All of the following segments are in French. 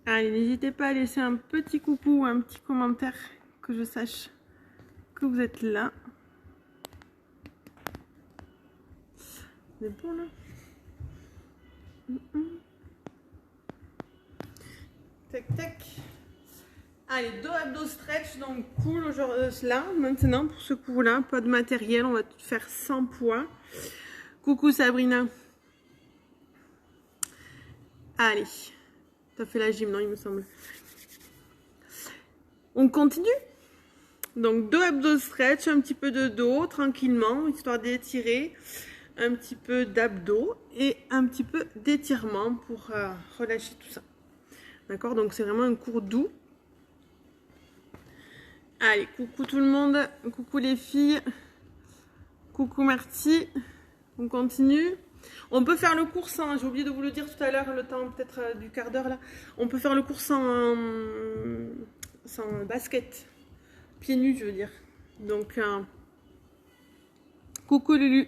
Allez, n'hésitez pas à laisser un petit coucou ou un petit commentaire que je sache que vous êtes là. C'est bon là. Tac tac. Allez, 2 abdos stretch, donc cool là maintenant pour ce cours là, pas de matériel, on va tout faire sans poids. Coucou Sabrina. Allez, t'as fait la gym, non il me semble. On continue. Donc 2 abdos stretch, un petit peu de dos tranquillement, histoire d'étirer, un petit peu d'abdos et un petit peu d'étirement pour relâcher tout ça. D'accord, donc c'est vraiment un cours doux. Allez, coucou tout le monde, coucou les filles, coucou Marty, on continue. On peut faire le cours sans, j'ai oublié de vous le dire tout à l'heure, le temps peut-être du quart d'heure là, on peut faire le cours sans basket, pieds nus je veux dire. Donc, coucou Lulu.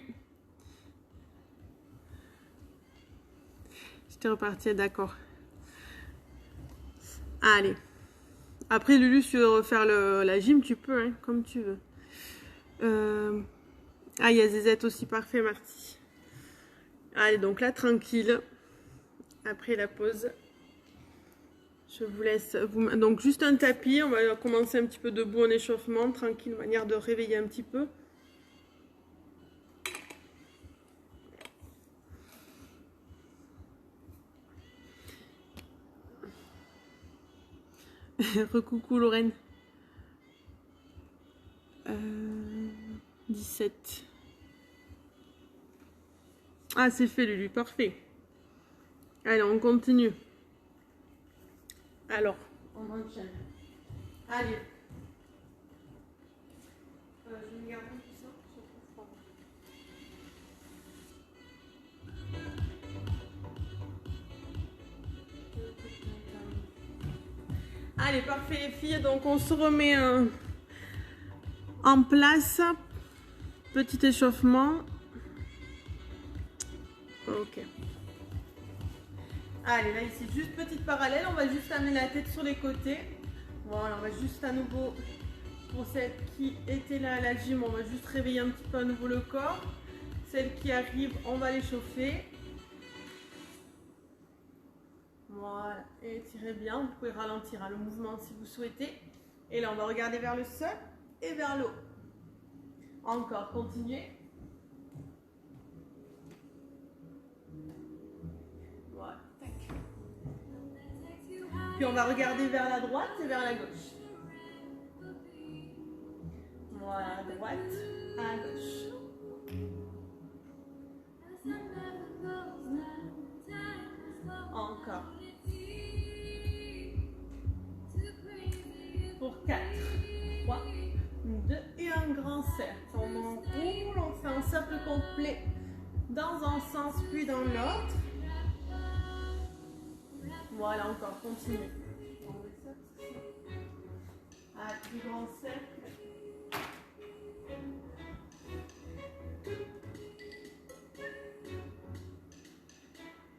J'étais repartie, d'accord. Allez. Après Lulu, si tu veux refaire la gym, tu peux, hein, comme tu veux. Ah, il y a Zézette aussi, parfait Marty. Allez, donc là, tranquille. Après la pause, je vous laisse. Donc juste un tapis, on va commencer un petit peu debout en échauffement, tranquille, manière de réveiller un petit peu. Recoucou Lorraine. 17. Ah, c'est fait Lulu, parfait. Allez, on continue. Alors, on enchaîne. Allez. Je vais garder tout ça. Allez, parfait les filles. Donc, on se remet en place. Petit échauffement. Ok. Allez, là ici, juste petite parallèle. On va juste amener la tête sur les côtés. Voilà, on va juste à nouveau, pour celle qui était là à la gym, on va juste réveiller un petit peu à nouveau le corps. Celle qui arrive, on va l'échauffer. Voilà, et étirez bien. Vous pouvez ralentir le mouvement si vous souhaitez. Et là, on va regarder vers le sol et vers le haut. Encore, continuez. Voilà, tac. Puis on va regarder vers la droite et vers la gauche. Voilà, à droite, à gauche. Encore. Pour 4, 3, 2 et un grand cercle. On enroule, on fait un cercle complet dans un sens puis dans l'autre. Voilà, encore, continue. Ah, plus grand cercle.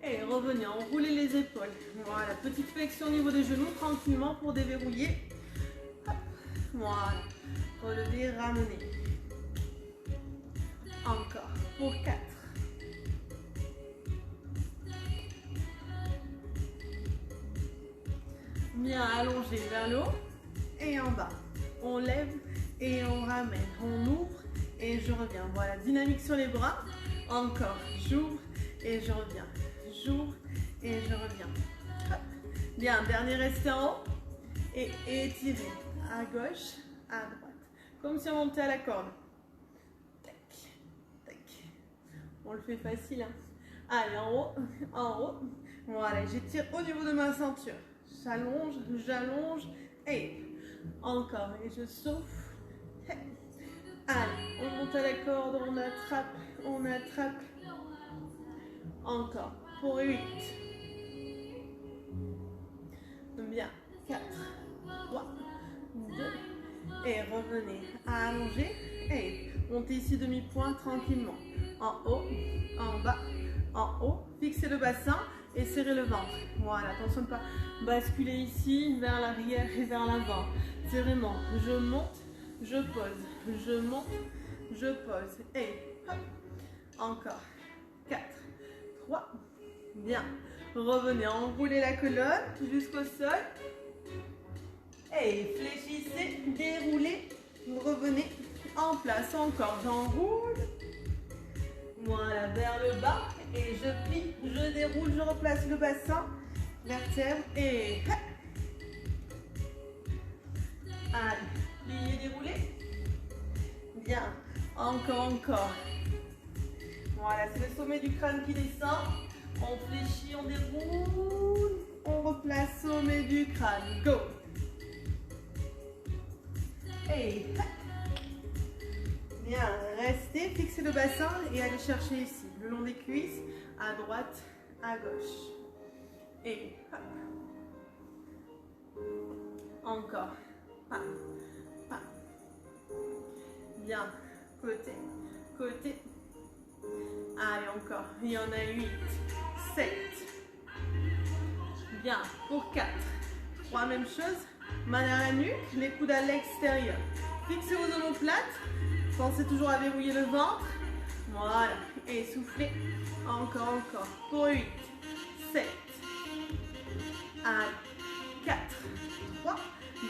Et revenez, enroulez les épaules. Voilà, petite flexion au niveau des genoux, tranquillement pour déverrouiller. Voilà, relevez, ramenez. Encore, pour 4. Bien allongé vers le haut et en bas. On lève et on ramène. On ouvre et je reviens. Voilà, dynamique sur les bras. Encore, j'ouvre et je reviens. J'ouvre et je reviens. Hop. Bien, dernier resté en haut et étirez à gauche, à droite. Comme si on montait à la corde. Tac, tac. On le fait facile. Hein. Allez, en haut, en haut. Voilà, j'étire au niveau de ma ceinture. J'allonge, j'allonge et encore. Et je souffle. Allez, on monte à la corde, on attrape, on attrape. Encore. Pour 8. Bien. 4, 3, 2. Et revenez. Allonger. Et montez ici demi-point tranquillement. En haut, en bas, en haut. Fixez le bassin. et serrez le ventre. Voilà, attention de ne pas basculer ici, vers l'arrière et vers l'avant. C'est vraiment, je monte, je pose, je monte, je pose. Et hop, encore. 4, 3, bien. Revenez, enroulez la colonne jusqu'au sol. Et fléchissez, déroulez, revenez en place. Encore, j'enroule. Voilà, vers le bas. Et je plie, je déroule, je replace le bassin, vertèbre et hop. Allez, pliez, déroulez. Bien, encore, encore. Voilà, c'est le sommet du crâne qui descend. On fléchit, on déroule. On replace sommet du crâne. Go. Et bien, restez, fixez le bassin et allez chercher ici, le long des cuisses, à droite, à gauche. Et hop. Encore. Hop. Hop. Bien, côté, côté. Allez, encore. Il y en a 8, 7. Bien, pour 4. 3, même chose. Main à la nuque, les coudes à l'extérieur. Fixez vos omoplates. Pensez toujours à verrouiller le ventre. Voilà. Et soufflez. Encore, encore. Pour 8, 7. Allez. 4, 3.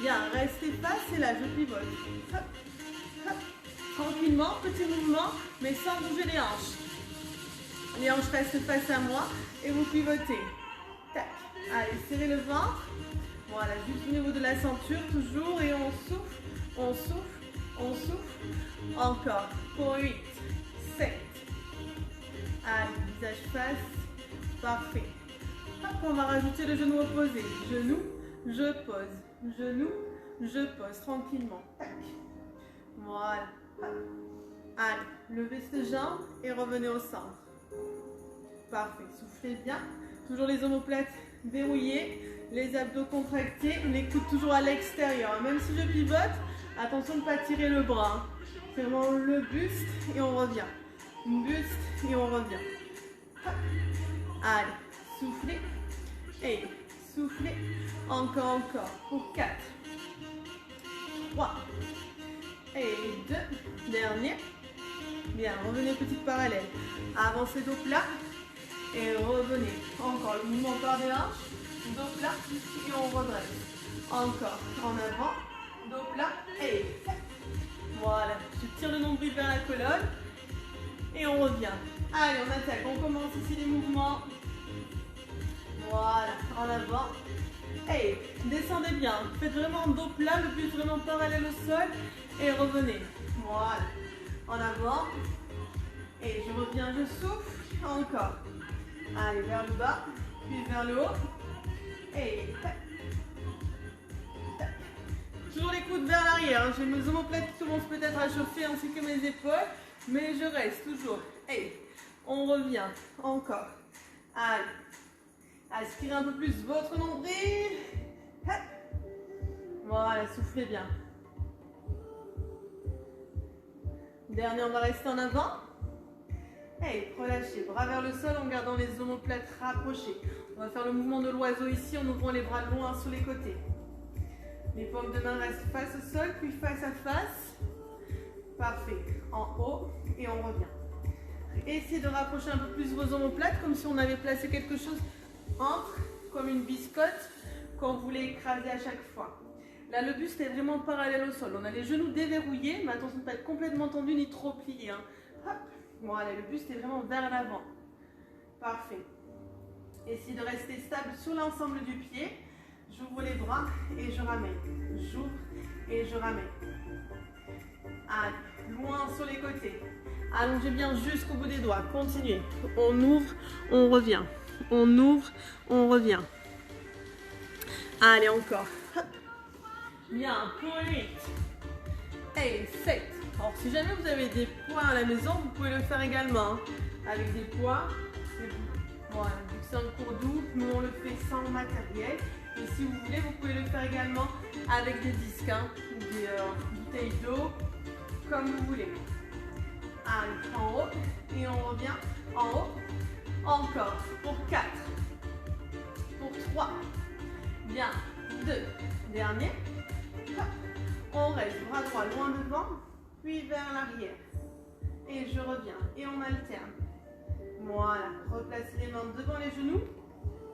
Bien, restez face et là, je pivote. Hop, hop. Tranquillement, petit mouvement, mais sans bouger les hanches. Les hanches restent face à moi et vous pivotez. Tac. Allez, serrez le ventre. Voilà, juste au niveau de la ceinture, toujours. Et on souffle, on souffle, on souffle. Encore. Pour 8, 7. Allez, visage face. Parfait. Hop, on va rajouter le genou opposé. Genou, je pose. Genou, je pose. Tranquillement. Tac. Voilà. Hop. Allez, levez cette jambe et revenez au centre. Parfait. Soufflez bien. Toujours les omoplates verrouillées. Les abdos contractés, les coudes toujours à l'extérieur. Même si je pivote, attention de ne pas tirer le bras. C'est vraiment le buste et on revient. Buste et on revient. Hop. Allez, soufflez. Et soufflez. Encore, encore. Pour 4, 3 et 2. Dernier. Bien, revenez petite parallèle. Avancez dos plat. Et revenez. Encore le mouvement par des hanches. Dos plat et on redresse. Encore en avant, dos plat et voilà. Je tire le nombril vers la colonne et on revient. Allez, on attaque. On commence ici les mouvements. Voilà, en avant. Et descendez bien. Faites vraiment dos plat, le but vraiment parallèle au sol et revenez. Voilà, en avant. Et je reviens, je souffle. Encore. Allez, vers le bas, puis vers le haut. Et tac, tac. Toujours les coudes vers l'arrière. Hein. J'ai mes omoplates qui commencent peut-être à chauffer ainsi que mes épaules. Mais je reste toujours. Et on revient. Encore. Allez. Aspirez un peu plus votre nombril. Hop. Voilà, soufflez bien. Dernier, on va rester en avant. Et relâchez, bras vers le sol en gardant les omoplates rapprochées. On va faire le mouvement de l'oiseau ici en ouvrant les bras loin sur les côtés. Les paumes de main restent face au sol, puis face à face. Parfait. En haut et on revient. Essayez de rapprocher un peu plus vos omoplates, comme si on avait placé quelque chose entre, comme une biscotte, qu'on voulait écraser à chaque fois. Là, le buste est vraiment parallèle au sol. On a les genoux déverrouillés, mais attention de ne pas être complètement tendu ni trop plié. Hein. Hop. Voilà, le buste est vraiment vers l'avant. Parfait. Essayez de rester stable sur l'ensemble du pied. J'ouvre les bras et je ramène. J'ouvre et je ramène. Allez, loin sur les côtés. Allongez bien jusqu'au bout des doigts. Continuez. On ouvre, on revient. On ouvre, on revient. Allez, encore. Hop. Bien, pour 8 et 7. Alors, si jamais vous avez des poids à la maison, vous pouvez le faire également. Hein, avec des poids. Voilà, vu que c'est un cours doux, nous on le fait sans matériel. Et si vous voulez, vous pouvez le faire également avec des disques, hein, ou des bouteilles d'eau, comme vous voulez. Allez, en haut, et on revient en haut. Encore, pour 4, 3. Bien. 2. Dernier. Hop. On reste bras droit loin devant, puis vers l'arrière. Et je reviens. Et on alterne. Voilà. Replacez les mains devant les genoux.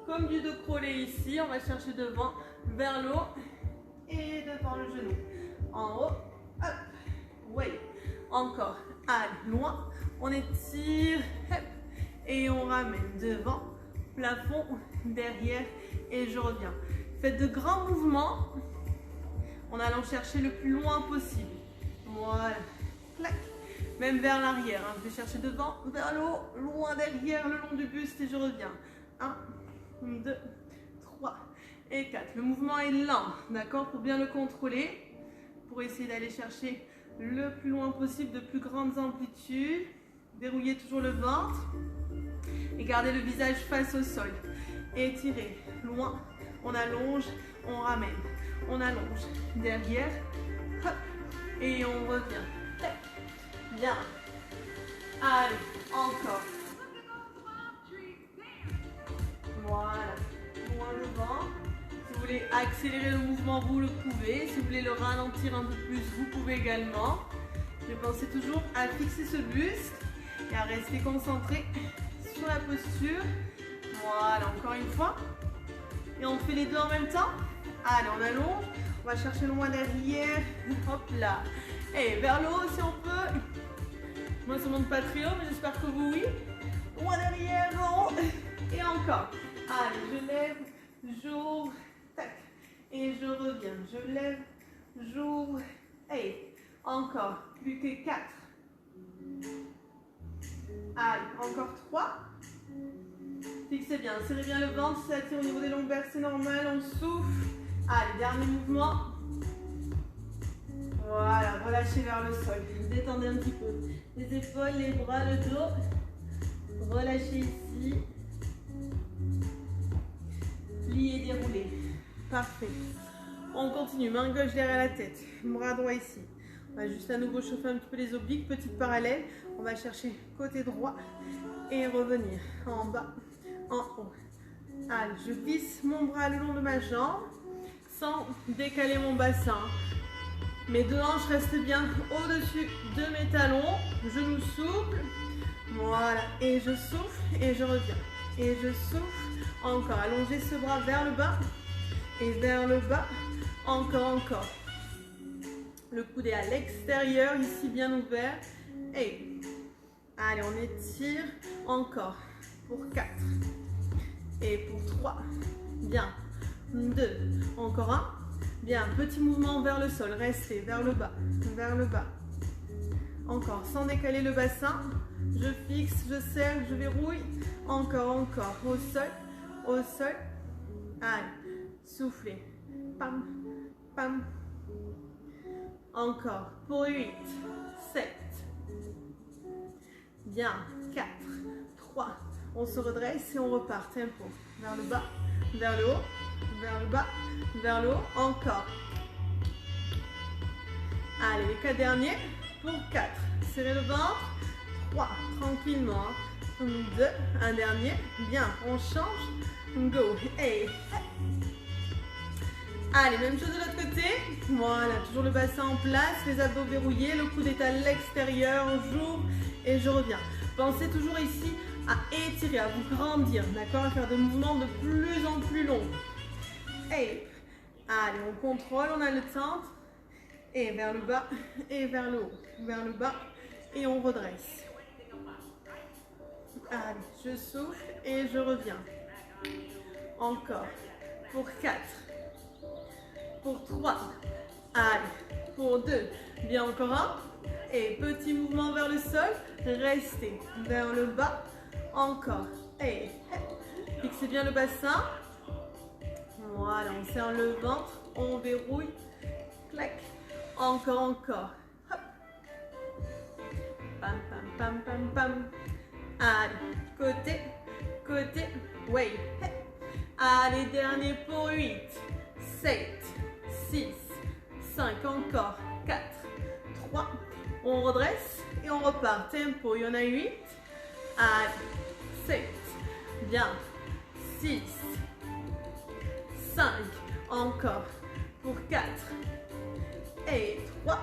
Comme du dos crawlé ici. On va chercher devant, vers le haut. Et devant le genou. En haut. Hop. Oui. Encore. Allez, loin. On étire. Hop. Et on ramène devant. Plafond. Derrière. Et je reviens. Faites de grands mouvements en allant chercher le plus loin possible. Voilà. Clac. Même vers l'arrière. Hein. Je vais chercher devant, vers le haut, loin derrière, le long du buste et je reviens. 1, 2, 3 et 4. Le mouvement est lent, d'accord, pour bien le contrôler. Pour essayer d'aller chercher le plus loin possible, de plus grandes amplitudes. Verrouillez toujours le ventre. Et gardez le visage face au sol. Étirez loin. On allonge, on ramène. On allonge derrière. Hop, et on revient. Bien. Allez, encore. Voilà. Loin devant. Si vous voulez accélérer le mouvement, vous le pouvez. Si vous voulez le ralentir un peu plus, vous pouvez également. Mais pensez toujours à fixer ce buste et à rester concentré sur la posture. Voilà, encore une fois. Et on fait les deux en même temps. Allez, on allonge. On va chercher loin derrière. Hop là. Et vers le haut si on peut. Moi, ça monte pas très haut, mais j'espère que vous, oui. Loin derrière, en haut. Et encore. Allez, je lève, j'ouvre. Tac. Et je reviens. Je lève, j'ouvre. Et encore. Plus que 4. Allez, encore 3. Fixez bien, serrez bien le ventre, ça tire au niveau des lombaires, c'est normal, on souffle. Allez, dernier mouvement. Voilà, relâchez vers le sol. Détendez un petit peu les épaules, les bras, le dos. Relâchez ici. Pliez, déroulez. Parfait. On continue, main gauche derrière la tête, bras droit ici. On va juste à nouveau chauffer un petit peu les obliques, petite parallèle. On va chercher côté droit et revenir en bas. En haut. Allez, je glisse mon bras le long de ma jambe sans décaler mon bassin. Mes deux hanches restent bien au-dessus de mes talons. Genoux souples. Voilà. Et je souffle et je reviens. Et je souffle. Encore. Allongez ce bras vers le bas. Et vers le bas. Encore, encore. Le coude est à l'extérieur, ici bien ouvert. Et allez, on étire. Encore. Pour 4. Et pour 3. Bien. 2. Encore un. Bien. Petit mouvement vers le sol. Restez vers le bas. Vers le bas. Encore. Sans décaler le bassin. Je fixe, je serre, je verrouille. Encore, encore. Au sol. Au sol. Allez. Soufflez. Pam. Pam. Encore. Pour 8. 7. Bien. 4. 3. On se redresse et on repart. Tempo. Vers le bas, vers le haut, vers le bas, vers le haut. Encore. Allez, les 4 derniers. Pour 4. Serrez le ventre. 3. Tranquillement. 2. Un dernier. Bien. On change. Go. Et. Allez, même chose de l'autre côté. Voilà. Toujours le bassin en place. Les abdos verrouillés. Le coude est à l'extérieur. J'ouvre et je reviens. Pensez toujours ici à étirer, à vous grandir, d'accord, à faire des mouvements de plus en plus longs. Et allez, on contrôle, on a le centre, et vers le bas, et vers le haut, vers le bas, et on redresse. Allez, je souffle et je reviens. Encore, pour 4, pour 3, allez, pour 2, bien encore un, et petit mouvement vers le sol, restez vers le bas. Encore. Et fixez bien le bassin. Voilà, on serre le ventre. On verrouille. Clac. Encore, encore. Hop. Pam, pam, pam, pam, pam. Allez, côté, côté. Oui. Allez, dernier pour 8, 7, 6, 5, encore. 4, 3. On redresse et on repart. Tempo, il y en a 8. Allez. 7, bien, 6, 5. Encore. Pour 4. Et 3.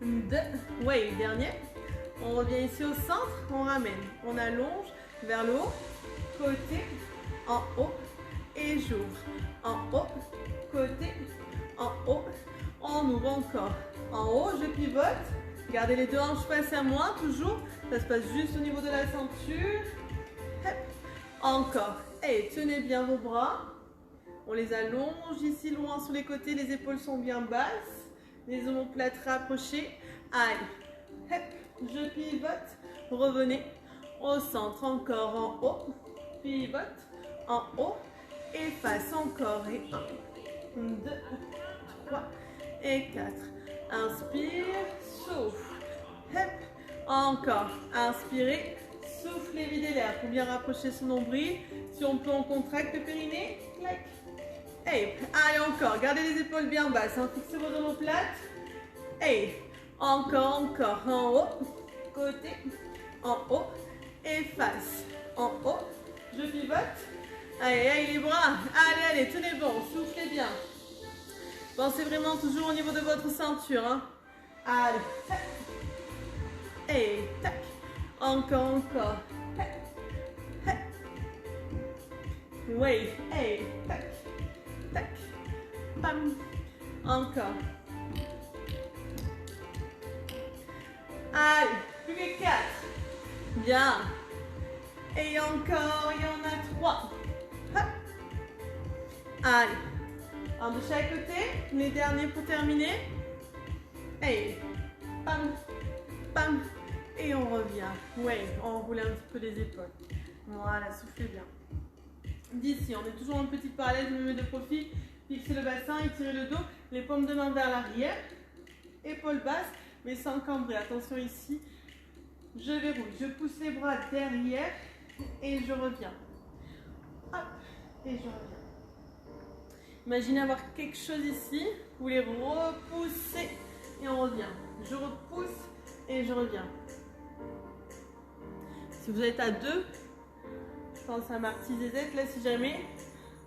2. Ouais, dernier. On revient ici au centre. On ramène. On allonge vers le haut. Côté. En haut. Et j'ouvre. En haut. Côté. En haut. On ouvre encore. En haut, je pivote. Gardez les deux hanches face à moi, toujours. Ça se passe juste au niveau de la ceinture. Hop. Encore. Et tenez bien vos bras. On les allonge ici loin sur les côtés. Les épaules sont bien basses. Les omoplates rapprochées. Allez. Hop. Je pivote. Revenez au centre. Encore en haut. Pivote. En haut. Et face encore. Et 1, 2, 3 et 4. Inspire, souffle. Hop. Encore. Inspirez, soufflez, videz l'air pour bien rapprocher son nombril. Si on peut, on contracte le périnée. Clac. Et allez encore. Gardez les épaules bien basses. Hein. Fixez vos omoplates. Et encore. En haut, côté, en haut et face. En haut, je pivote. Allez, les bras. Allez, tenez bon. Soufflez bien. Pensez vraiment toujours au niveau de votre ceinture. Hein. Allez. Et tac. Encore. Oui. Et tac. Tac. Bam. Encore. Allez. Plus que 4. Bien. Et encore. Il y en a 3. Hop. Allez. Un de chaque côté, les derniers pour terminer. Et pam, pam, et on revient. Ouais, on roule un petit peu les épaules. Voilà, soufflez bien. D'ici, on est toujours en petit parallèle, je me mets de profil. Fixez le bassin, étirez le dos, les paumes de main vers l'arrière. Épaules basses, mais sans cambrer. Attention ici, je verrouille. Je pousse les bras derrière et je reviens. Hop, et je reviens. Imaginez avoir quelque chose ici, vous les repoussez et on revient. Je repousse et je reviens. Si vous êtes à deux, je pense à Marty Zezek, là si jamais,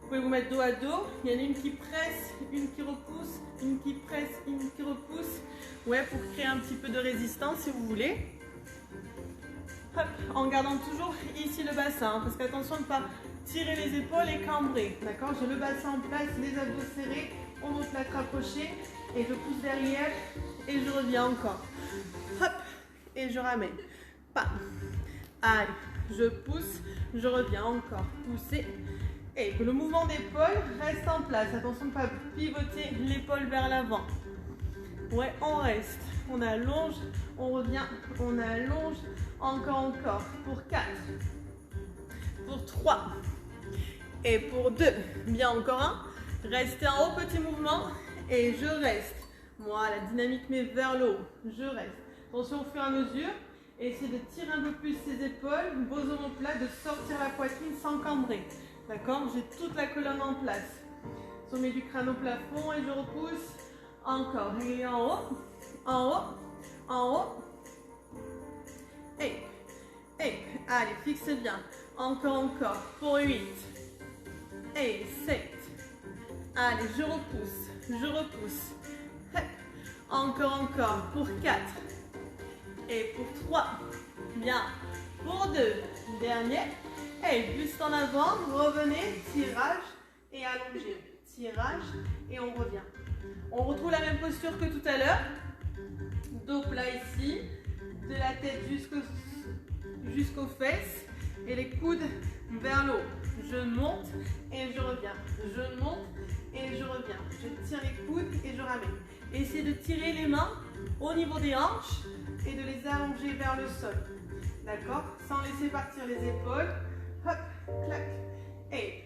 vous pouvez vous mettre dos à dos. Il y en a une qui presse, une qui repousse, une qui presse, une qui repousse. Ouais, pour créer un petit peu de résistance si vous voulez. Hop, en gardant toujours ici le bassin, hein, parce qu'attention de ne pas tirer les épaules et cambrer. D'accord? J'ai le bassin en place, les abdos serrés, omoplate rapprochée et je pousse derrière et je reviens encore. Hop, et je ramène. Pam. Allez, je pousse, je reviens encore. Pousser. Et que le mouvement d'épaule reste en place. Attention de ne pas pivoter l'épaule vers l'avant. Ouais, on reste. On allonge, on revient, on allonge. Encore. Pour 4. Pour 3. Et pour 2. Bien, encore un. Restez en haut, petit mouvement. Et je reste. Voilà, dynamique mais vers le haut. Je reste. Attention au fur et à mesure. Essayez de tirer un peu plus ses épaules, vos omoplates, de sortir la poitrine sans cambrer. D'accord? J'ai toute la colonne en place. Sommet du crâne au plafond et je repousse. Encore. Et en haut. En haut. En haut. Et. Allez, fixez bien. Encore. Pour 8. Et 7. Allez, je repousse. Encore. Pour 4. Et pour 3. Bien. Pour 2. Dernier. Et juste en avant, revenez, tirage et allongez. Tirage et on revient. On retrouve la même posture que tout à l'heure. Dos plat ici. De la tête jusqu'aux fesses. Et les coudes vers le haut. Je monte et je reviens. Je monte et je reviens. Je tire les coudes et je ramène. Essayez de tirer les mains au niveau des hanches et de les allonger vers le sol. D'accord? Sans laisser partir les épaules. Hop, clac. Et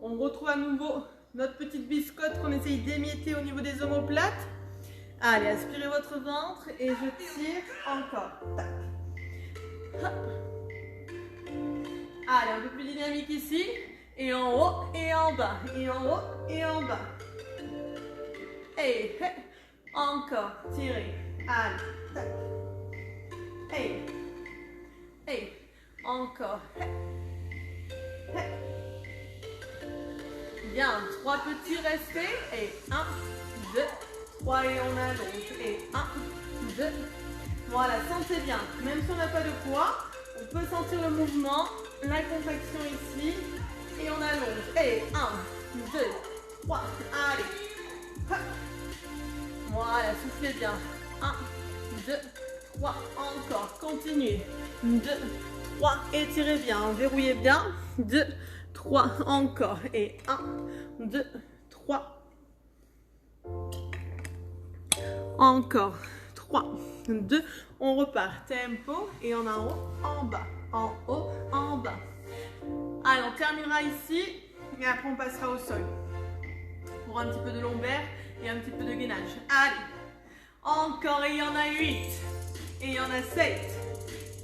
on retrouve à nouveau notre petite biscotte qu'on essaye d'émietter au niveau des omoplates. Allez, aspirez votre ventre et je tire encore. Tac. Hop. Allez, un peu plus dynamique ici. Et en haut et en bas. Et en haut et en bas. Et encore. Tirez. Allez. Tac. Et encore. Bien, 3 petits restés. Et 1, 2, 3 et on allonge. Et 1, 2. Voilà, sentez bien. Même si on n'a pas de poids, on peut sentir le mouvement, la contraction ici. Et on allonge. Et 1, 2, 3. Allez. Hop. Voilà, soufflez bien. 1, 2, 3. Encore. Continuez. 2, 3. Étirez bien. Verrouillez bien. 2, 3. Encore. Et 1, 2, 3. Encore. 3, 2. On repart. Tempo. Et on a en haut, en bas. En haut, en bas. Allez, on terminera ici. Et après, on passera au sol. Pour un petit peu de lombaire et un petit peu de gainage. Allez. Encore. Et il y en a 8. Et il y en a 7.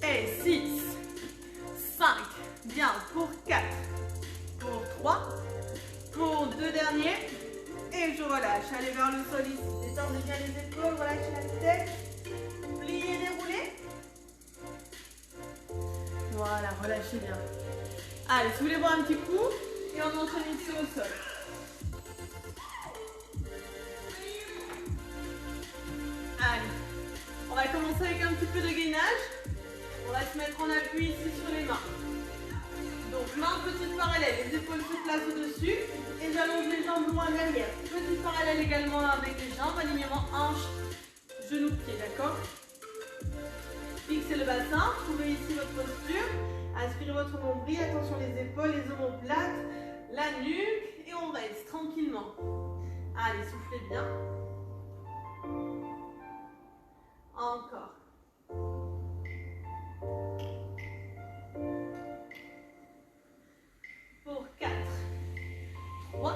Et 6. 5. Bien. Pour 4. Pour 3. Pour 2 derniers. Et je relâche. Allez vers le sol ici. Détendez bien les épaules. Relâchez la tête. Pliez, déroulez. Voilà. Relâchez bien. Allez, soulevez-vous un petit coup. Et on enchaîne ici au sol. Allez. On va commencer avec un petit peu de gainage. On va se mettre en appui ici sur les mains. Donc, main petite parallèle, les épaules se placent au-dessus et j'allonge les jambes loin derrière. Petite parallèle également là avec les jambes, alignement hanche, genou, pied, d'accord? Fixez le bassin, trouvez ici votre posture, aspirez votre nombril, attention les épaules, les omoplates, la nuque et on reste tranquillement. Allez, soufflez bien. Encore. Pour 4, 3,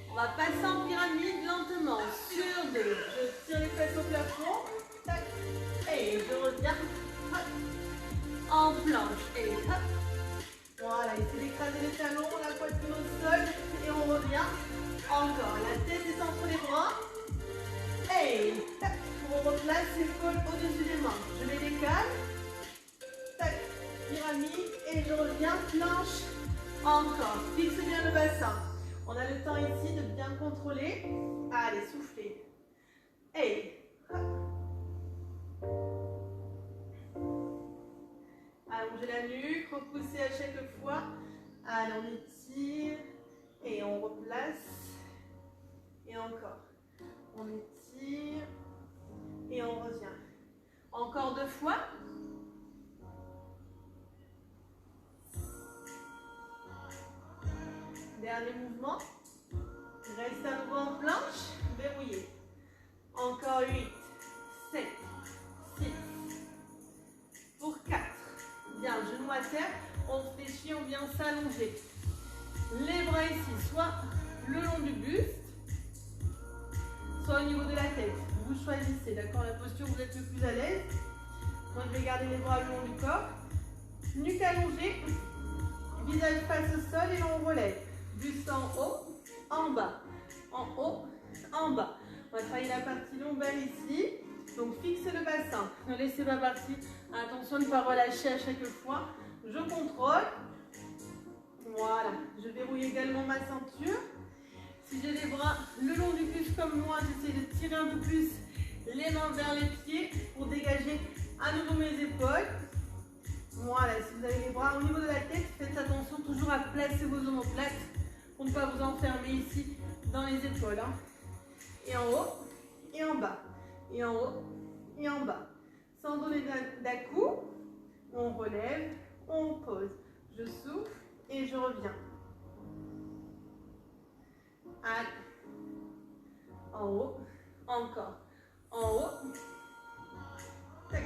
on va passer en pyramide lentement, sur 2, je tire les fesses au plafond, tac, et je reviens, hop, en planche, et hop, voilà, essayez d'écraser les talons, la poitrine au sol, et on revient, encore, la tête est entre les bras, et tac, on replace l'épaule au-dessus des mains, je les décale, tac, pyramide, et je reviens, planche. Encore, fixe bien le bassin. On a le temps ici de bien contrôler. Allez, soufflez. Et allongez la nuque, repoussez à chaque fois. Allez, on étire et on replace. Et encore. On étire et on revient. Encore 2 fois. Dernier mouvement. Reste à nouveau en planche. Verrouillez. Encore 8, 7, 6. Pour 4. Bien, genou à terre. On fléchit, on vient s'allonger. Les bras ici, soit le long du buste, soit au niveau de la tête. Vous choisissez, d'accord, la posture où vous êtes le plus à l'aise. Moi, je vais garder les bras le long du corps. Nuque allongée. Visage face au sol et on relève. Buste en haut, en bas, en haut, en bas. On va travailler la partie lombaire ici. Donc fixe le bassin. Ne laissez pas partir. Attention de ne pas relâcher à chaque fois. Je contrôle. Voilà. Je verrouille également ma ceinture. Si j'ai les bras le long du buste comme moi, j'essaie de tirer un peu plus les mains vers les pieds pour dégager à nouveau mes épaules. Voilà. Si vous avez les bras au niveau de la tête, faites attention toujours à placer vos omoplates pour ne pas vous enfermer ici dans les épaules. Hein. Et en haut, et en bas. Et en haut, et en bas. Sans donner d'à-coup, on relève, on pose. Je souffle et je reviens. Allez. En haut, encore. En haut. Tac.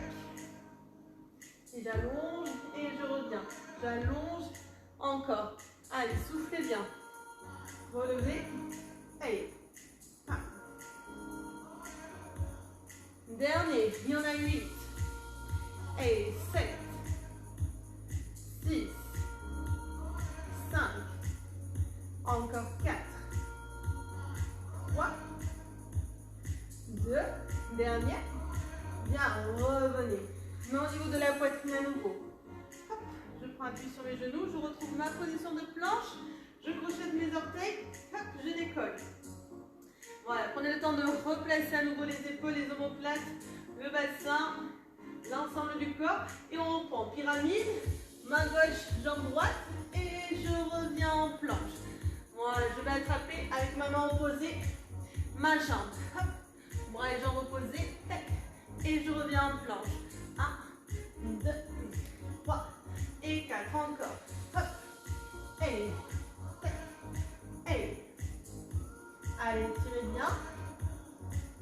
Et j'allonge et je reviens. J'allonge, encore. Allez, soufflez bien. Relevez. Allez. Ah. Dernier, il y en a 8. Et 7. 6. 5. Encore 4. 3. 2. Dernier. Bien, revenez. Mais au niveau de la poitrine à nouveau. Hop, je prends appui sur mes genoux, je retrouve ma position de planche. Je crochette mes orteils replacer à nouveau les épaules, les omoplates, le bassin, l'ensemble du corps. Et on reprend pyramide, main gauche, jambe droite. Et je reviens en planche. Voilà, je vais attraper avec ma main opposée, ma jambe. Hop. Bras et jambes opposées. Et je reviens en planche. 1, 2, 3 et 4. Encore. Hop. Et. Et. Allez, tirez bien.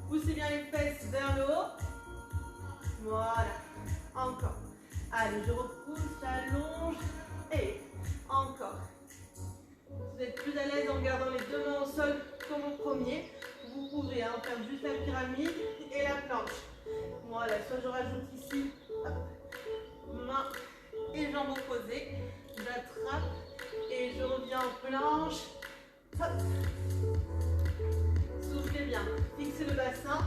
Poussez bien les fesses vers le haut. Voilà. Encore. Allez, je repousse, j'allonge. Et encore. Vous êtes plus à l'aise en gardant les deux mains au sol comme au premier. Vous pouvez faire juste la pyramide et la planche. Voilà, soit je rajoute ici, hop, main et jambes opposées. J'attrape et je reviens en planche. Hop. Soufflez bien, fixez le bassin,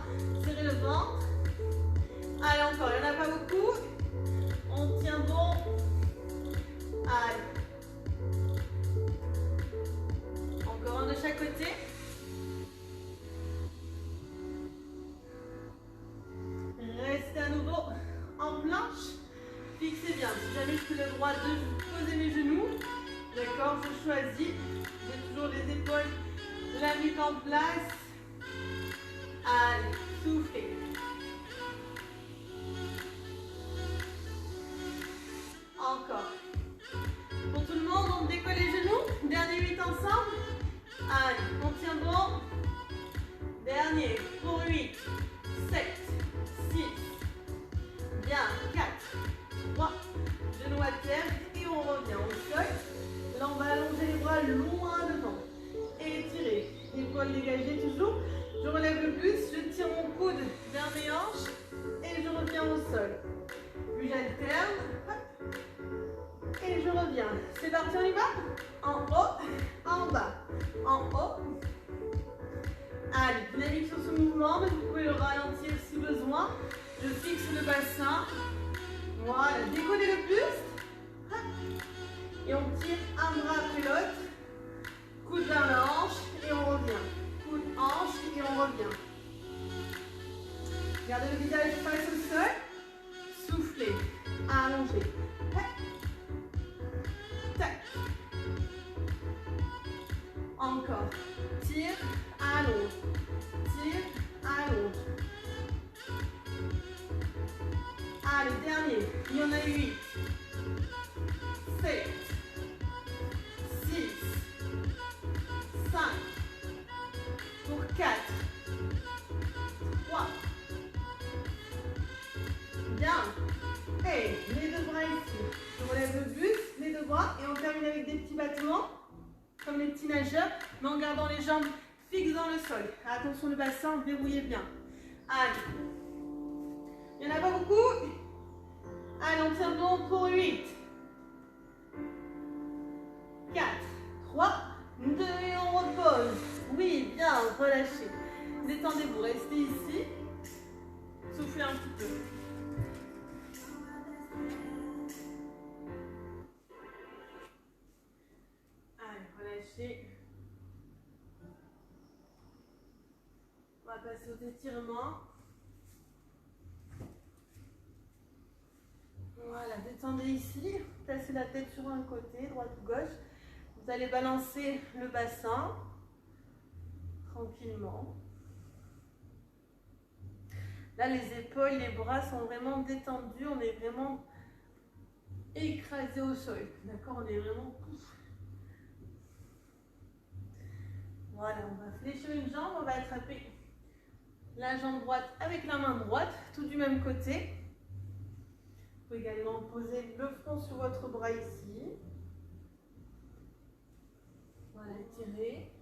serrez le ventre. Allez, encore, il n'y en a pas beaucoup. On tient bon. Allez. Encore un de chaque côté. Restez à nouveau en planche. Fixez bien. Si jamais je fais le droit de poser mes genoux, d'accord, je choisis. J'ai toujours les épaules, la nuque en place. Allez, soufflez. Encore. Pour tout le monde, on décolle les genoux. Dernier 8 ensemble. Allez, on tient bon. Dernier pour 8, 7, 6. Bien, 4, 3. Genoux à terre et on revient au sol. Là, on va allonger les bras loin devant. Et étirer. Épaules dégagées toujours. Je relève le buste, je tire mon coude vers mes hanches et je reviens au sol. Puis j'alterne. Et je reviens. C'est parti, on y va? En haut, en bas, en haut. Allez, dynamique sur ce mouvement, mais vous pouvez le ralentir si besoin. Je fixe le bassin. Voilà, décollez le buste. Et on tire un bras après l'autre. Coude vers la hanche et on revient. Coude, hanche et on revient. Gardez le visage face au sol. Soufflez. Allongez. Tac. Encore. Tire, allonge. Tire, allonge. Allez, dernier. Il y en a 8. 7. 6. 5. Pour 4. 3. Bien. Et les deux bras ici. Je relève le buste, les deux bras et on termine avec des petits battements, comme les petits nageurs, mais en gardant les jambes fixes dans le sol. Attention le bassin, verrouillez bien. Allez. Il n'y en a pas beaucoup. Allez, on tient bon pour 8. 4, 3, 2 et on repose. Oui, bien, relâchez. Détendez-vous, restez ici. Soufflez un petit peu. Allez, relâchez. On va passer aux étirements. Voilà, détendez ici. Placez la tête sur un côté, droite ou gauche. Vous allez balancer le bassin tranquillement. Là, les épaules, les bras sont vraiment détendus. On est vraiment écrasé au sol. D'accord? On est vraiment... Voilà, on va fléchir une jambe. On va attraper la jambe droite avec la main droite, tout du même côté. Vous pouvez également poser le front sur votre bras ici. Voilà, étirez.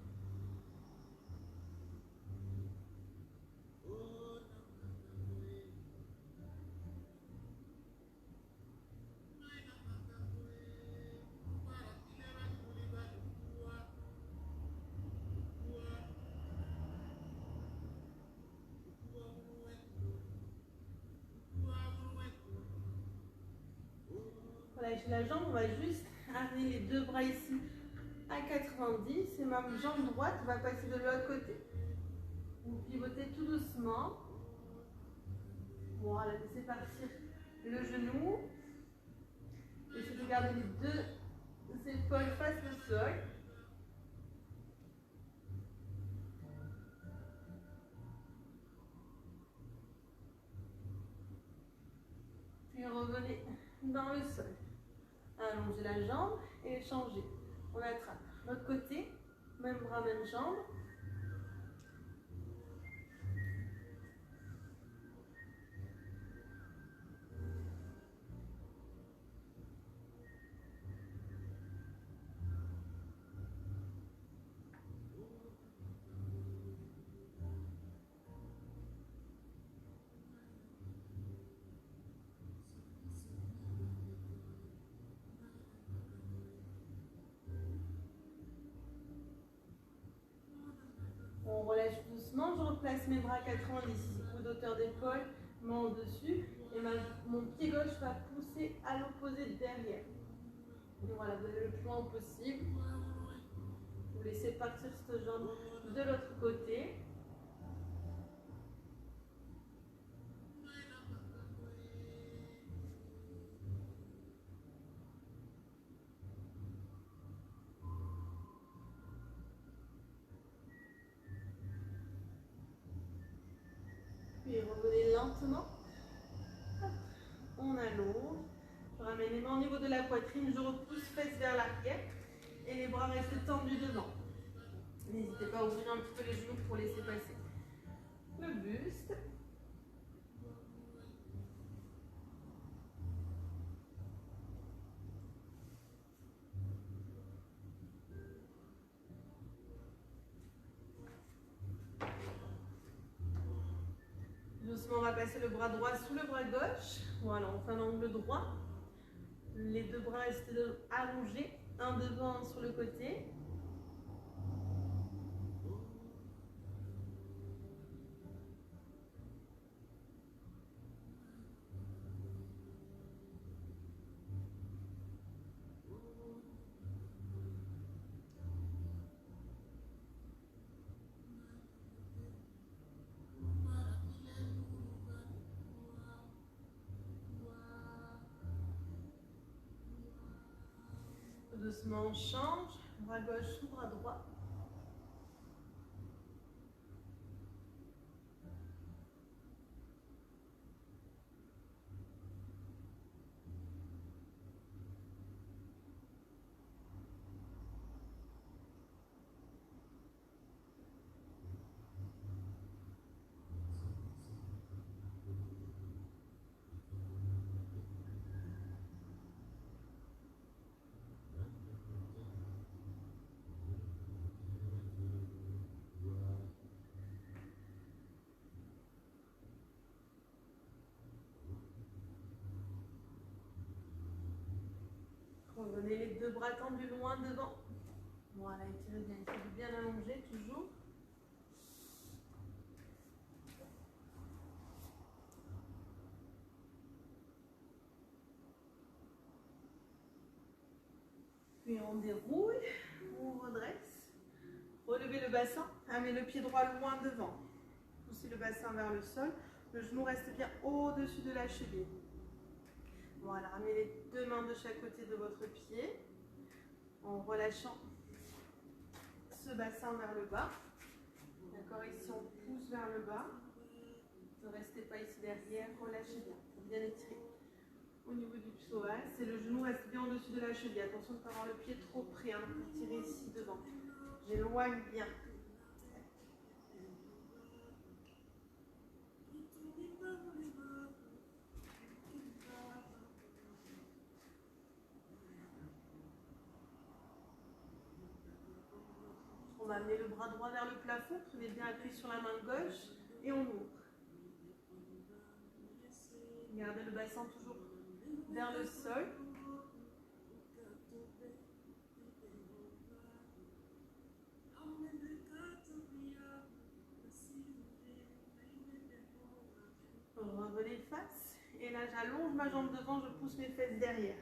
J'ai la jambe, on va juste ramener les deux bras ici à 90 et ma jambe droite va passer de l'autre côté. Vous pivotez tout doucement. Voilà, laissez partir le genou. Essayez de garder les deux épaules face au sol. Puis revenez dans le sol. Allongez la jambe et changez. On attrape l'autre côté, même bras, même jambe. On relâche doucement, je replace mes bras à 90, coup d'auteur d'épaule, main au-dessus, et mon pied gauche va pousser à l'opposé derrière. Et voilà, vous allez le plus loin possible. Vous laissez partir cette jambe de l'autre côté. Puis revenez lentement. On allonge. Je ramène les mains au niveau de la poitrine. Je repousse fesses vers l'arrière. Et les bras restent tendus devant. N'hésitez pas à ouvrir un petit peu les genoux pour laisser passer le buste. Doucement, on va passer le bras droit sous le bras gauche. Voilà, on fait un angle droit. Les deux bras restent allongés, un devant, un sur le côté. Doucement, on change. Bras gauche sous bras droit. Revenez les deux bras tendus loin devant. Voilà, étirez bien, essayez de bien allonger toujours. Puis on déroule, on redresse. Relevez le bassin, amenez le pied droit loin devant. Poussez le bassin vers le sol. Le genou reste bien au-dessus de la cheville. Voilà, amenez les deux mains de chaque côté de votre pied. En relâchant ce bassin vers le bas. D'accord, ici on pousse vers le bas. Ne restez pas ici derrière, relâchez bien, pour bien étirer. Au niveau du psoas, et le genou reste bien au-dessus de la cheville. Attention de ne pas avoir le pied trop près, hein, pour tirer ici devant. J'éloigne bien. On va amener le bras droit vers le plafond, prenez bien appui sur la main gauche et on ouvre. Gardez le bassin toujours vers le sol. Revenez face. Et là, j'allonge ma jambe devant, je pousse mes fesses derrière.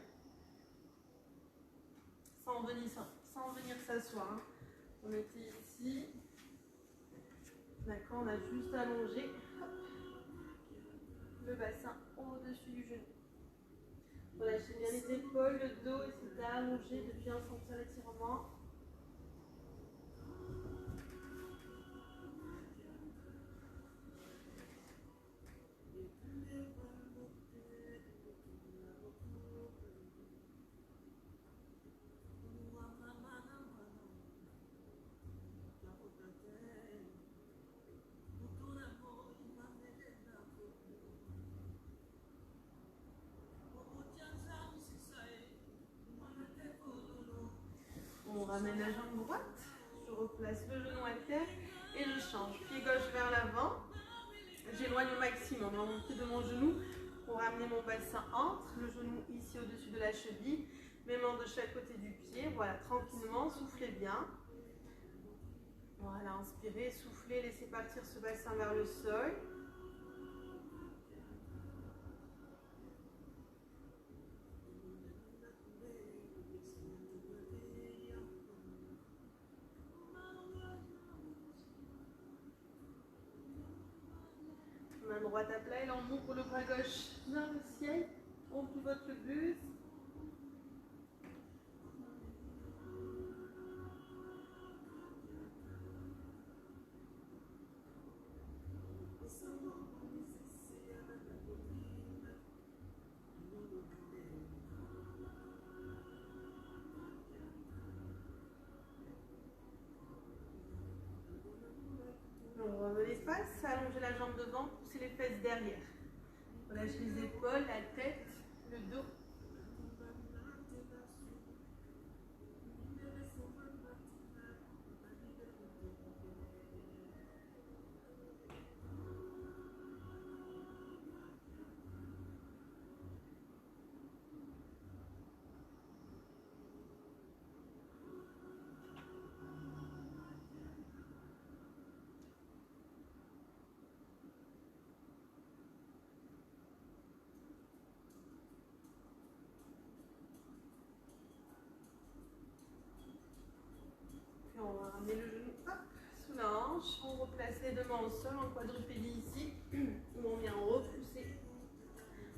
Sans venir s'asseoir. Hein. On était ici. D'accord, on a juste allongé le bassin au-dessus du genou. Relâchez bien les épaules, le dos, essayez d'allonger, de bien sentir l'étirement. On ramène la jambe droite, je replace le genou à terre et je change. Pied gauche vers l'avant, j'éloigne au maximum mon pied de mon genou pour ramener mon bassin entre, le genou ici au-dessus de la cheville, mes mains de chaque côté du pied, voilà, tranquillement, soufflez bien. Voilà, inspirez, soufflez, laissez partir ce bassin vers le sol. Main droite à plat et là on ouvre le bras gauche vers le ciel, on pivote le buste. On remet les faces, allongez la jambe devant, poussez les fesses derrière. Relâchez les épaules, la tête, le dos. Puis on va ramener le genou hop, sous la hanche, on replace les deux mains au sol en quadrupédie ici, où on vient repousser.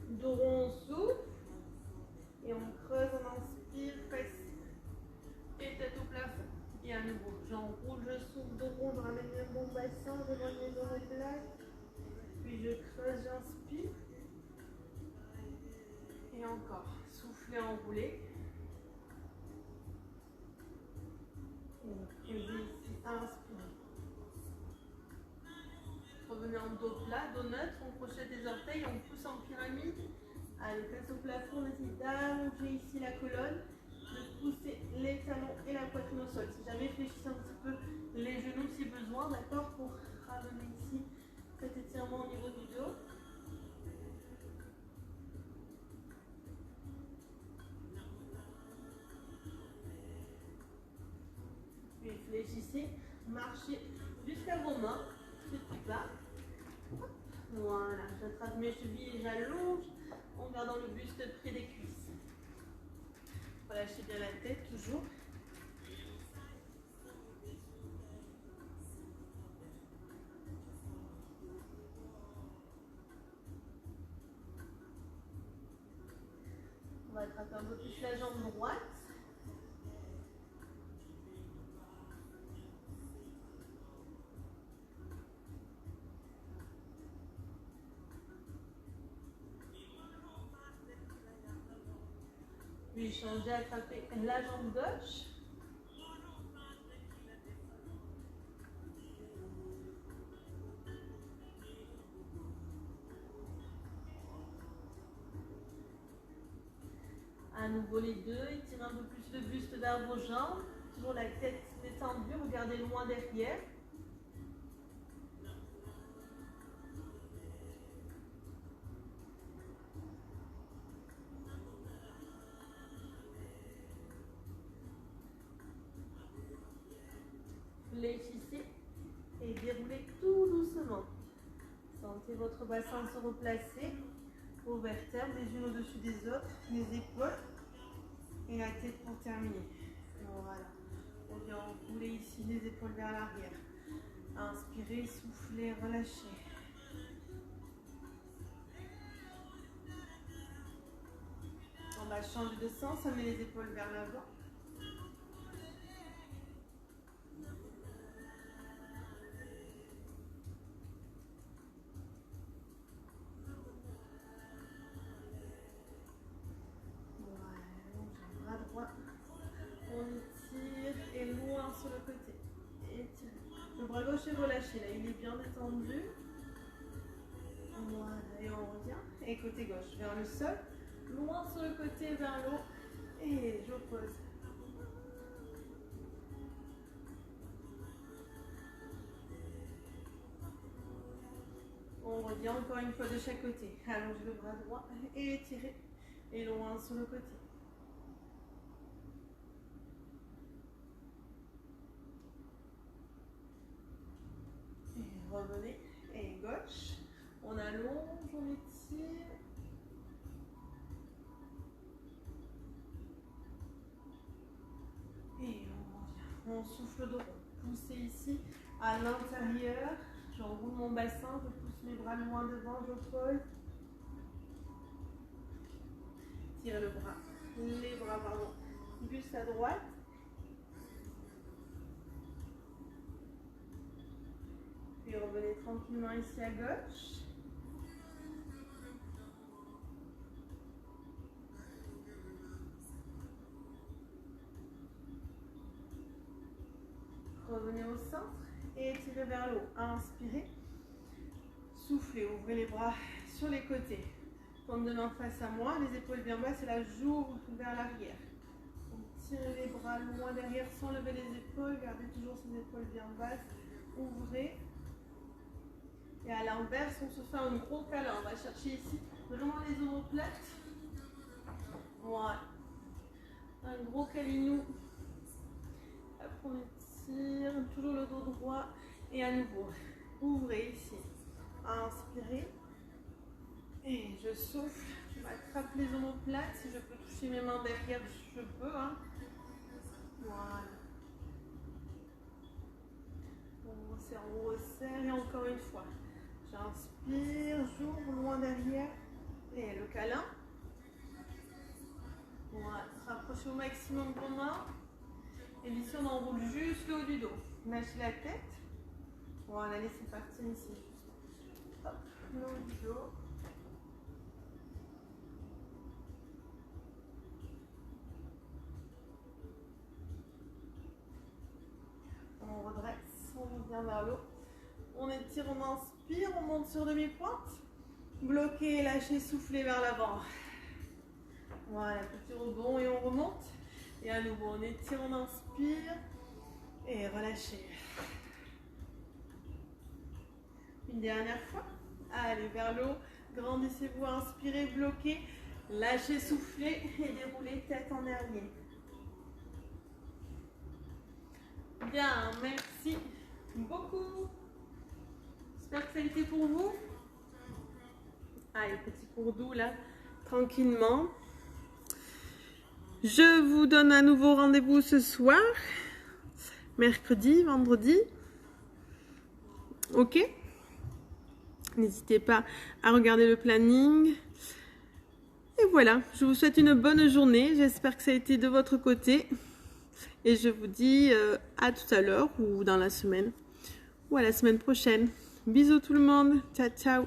Dos rond, on souffle et on creuse, on inspire, fesse et tête au plafond. Et à nouveau, j'enroule, je souffle, dos rond, je ramène le bon bassin, j'éloigne les omoplates, puis je creuse, j'inspire. Et encore, soufflez, enroulez. Et creusez ici, inspirez. Revenez en dos plat, dos neutre, on crochette les orteils, on pousse en pyramide. Allez, tête au plafond, on essaie d'allonger ici la colonne, de pousser les talons et la poitrine au sol. Si jamais, fléchissez un petit peu les genoux si besoin, d'accord, pour ramener ici cet étirement au niveau du dos. Puis fléchissez, marchez jusqu'à vos mains, petit pas. Voilà, j'attrape mes chevilles et j'allonge en gardant le buste près des cuisses. Relâchez bien la tête toujours. On va attraper un peu plus la jambe droite. Puis changer, attraper la jambe gauche. À nouveau les deux, étirez un peu plus le buste vers vos jambes. Toujours la tête détendue, regardez loin derrière. Fléchissez et déroulez tout doucement. Sentez votre bassin se replacer, vos vertèbres les unes au-dessus des autres, les épaules et la tête pour terminer. Voilà. On vient enrouler ici les épaules vers l'arrière. Inspirez, soufflez, relâchez. On va changer de sens, amener les épaules vers l'avant. On étire et loin sur le côté. Étire. Le bras gauche est relâché, là il est bien détendu. Voilà, et on revient. Et côté gauche vers le sol. Loin sur le côté, vers l'eau. Et je pose. On revient encore une fois de chaque côté. Allongez le bras droit et étirez. Et loin sur le côté. Revenez, et gauche, on allonge, on étire, et on revient, on souffle droit, poussez ici à l'intérieur, j'enroule mon bassin, je pousse mes bras loin devant, je pose, tirez le bras, les bras pardon, buste à droite. Puis revenez tranquillement ici à gauche. Revenez au centre et étirez vers l'eau. Inspirez. Soufflez, ouvrez les bras sur les côtés. Paume de main face à moi, les épaules bien basses et la joue vers l'arrière. Tirez les bras loin derrière sans lever les épaules. Gardez toujours ces épaules bien basses. Ouvrez. Et à l'inverse, on se fait un gros câlin. On va chercher ici vraiment les omoplates. Voilà. Un gros câlinou. Après, on étire toujours le dos droit. Et à nouveau, ouvrez ici. Inspirez. Et je souffle. Je m'attrape les omoplates. Si je peux toucher mes mains derrière, je peux. Hein. Voilà. On resserre, on resserre. Et encore une fois. J'inspire, j'ouvre loin derrière. Et le câlin. Voilà, rapprochez au maximum vos mains. Et ici, on enroule juste le haut du dos. Lâchez la tête. Voilà, laissez partir ici. Hop, le haut du dos. On redresse, on revient vers l'eau. On étire, on inspire, on monte sur demi-pointe. Bloquez, lâchez, soufflez vers l'avant. Voilà, petit rebond et on remonte. Et à nouveau, on étire, on inspire. Et relâchez. Une dernière fois. Allez, vers l'eau. Grandissez-vous, inspirez, bloquez. Lâchez, soufflez et déroulez tête en dernier. Bien, merci beaucoup. J'espère que ça a été pour vous. Allez, petit cours d'eau là, tranquillement. Je vous donne un nouveau rendez-vous ce soir, mercredi, vendredi. Ok? N'hésitez pas à regarder le planning. Et voilà, je vous souhaite une bonne journée. J'espère que ça a été de votre côté. Et je vous dis à tout à l'heure ou dans la semaine ou à la semaine prochaine. Bisous tout le monde. Ciao, ciao.